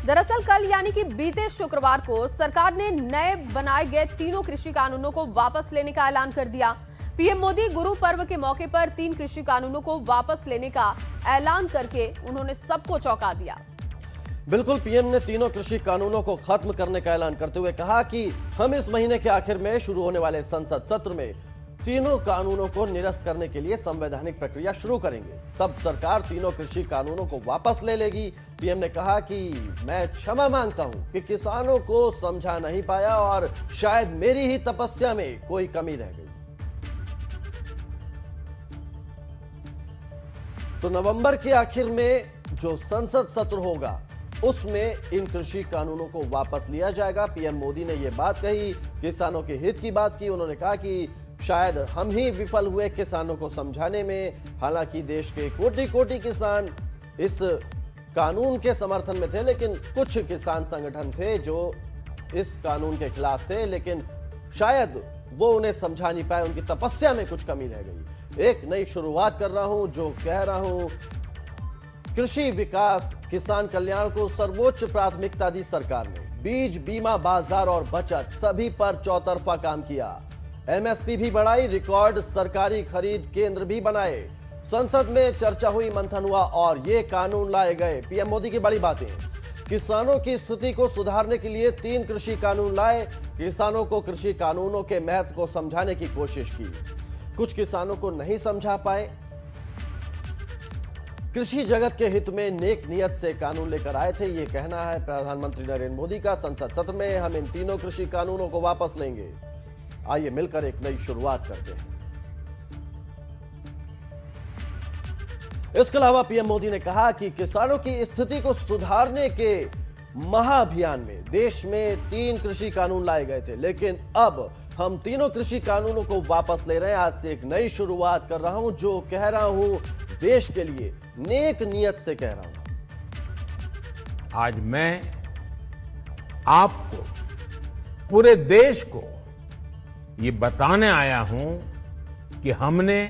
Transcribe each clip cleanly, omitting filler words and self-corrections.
दरअसल कल यानी कि बीते शुक्रवार को सरकार ने नए बनाए गए तीनों कृषि कानूनों को वापस लेने का ऐलान कर दिया। पीएम मोदी गुरु पर्व के मौके पर 3 कृषि कानूनों को वापस लेने का ऐलान करके उन्होंने सबको चौंका दिया। बिल्कुल, पीएम ने तीनों कृषि कानूनों को खत्म करने का ऐलान करते हुए कहा कि हम इस महीने के आखिर में शुरू होने वाले संसद सत्र में तीनों कानूनों को निरस्त करने के लिए संवैधानिक प्रक्रिया शुरू करेंगे। तब सरकार तीनों कृषि कानूनों को वापस ले लेगी। पीएम ने कहा कि मैं क्षमा मांगता हूं कि किसानों को समझा नहीं पाया और शायद मेरी ही तपस्या में कोई कमी रह गई। तो नवंबर के आखिर में जो संसद सत्र होगा उसमें इन कृषि कानूनों को वापस लिया जाएगा। पीएम मोदी ने यह बात कही, किसानों के हित की बात की। उन्होंने कहा कि शायद हम ही विफल हुए किसानों को समझाने में। हालांकि देश के कोटि कोटि किसान इस कानून के समर्थन में थे, लेकिन कुछ किसान संगठन थे जो इस कानून के खिलाफ थे, लेकिन शायद वो उन्हें समझा नहीं पाए, उनकी तपस्या में कुछ कमी रह गई। एक नई शुरुआत कर रहा हूं, जो कह रहा हूं कृषि विकास किसान कल्याण को सर्वोच्च प्राथमिकता दी सरकार ने। बीज, बीमा, बाजार और बचत सभी पर चौतरफा काम किया। एमएसपी भी बढ़ाई, रिकॉर्ड सरकारी खरीद केंद्र भी बनाए। संसद में चर्चा हुई, मंथन हुआ और ये कानून लाए गए। पीएम मोदी की बड़ी बातें, किसानों की स्थिति को सुधारने के लिए 3 कृषि कानून लाए। किसानों को कृषि कानूनों के महत्व को समझाने की कोशिश की। कुछ किसानों को नहीं समझा पाए। कृषि जगत के हित में नेक नियत से कानून लेकर आए थे, ये कहना है प्रधानमंत्री नरेंद्र मोदी का। संसद सत्र में हम इन तीनों कृषि कानूनों को वापस लेंगे। आइए मिलकर एक नई शुरुआत करते हैं। इसके अलावा पीएम मोदी ने कहा कि किसानों की स्थिति को सुधारने के महाअभियान में देश में 3 कृषि कानून लाए गए थे, लेकिन अब हम तीनों कृषि कानूनों को वापस ले रहे हैं। आज से एक नई शुरुआत कर रहा हूं, जो कह रहा हूं देश के लिए नेक नियत से कह रहा हूं। आज मैं आपको, पूरे देश को ये बताने आया हूं कि हमने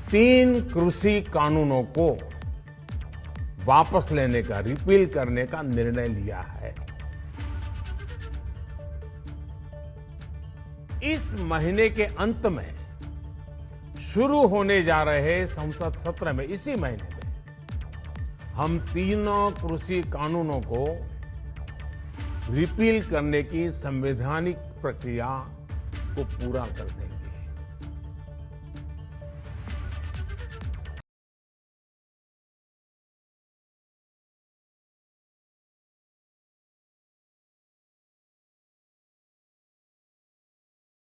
3 कृषि कानूनों को वापस लेने का, रिपील करने का निर्णय लिया है। इस महीने के अंत में शुरू होने जा रहे संसद सत्र में, इसी महीने में हम तीनों कृषि कानूनों को रिपील करने की संवैधानिक प्रक्रिया को पूरा कर दें।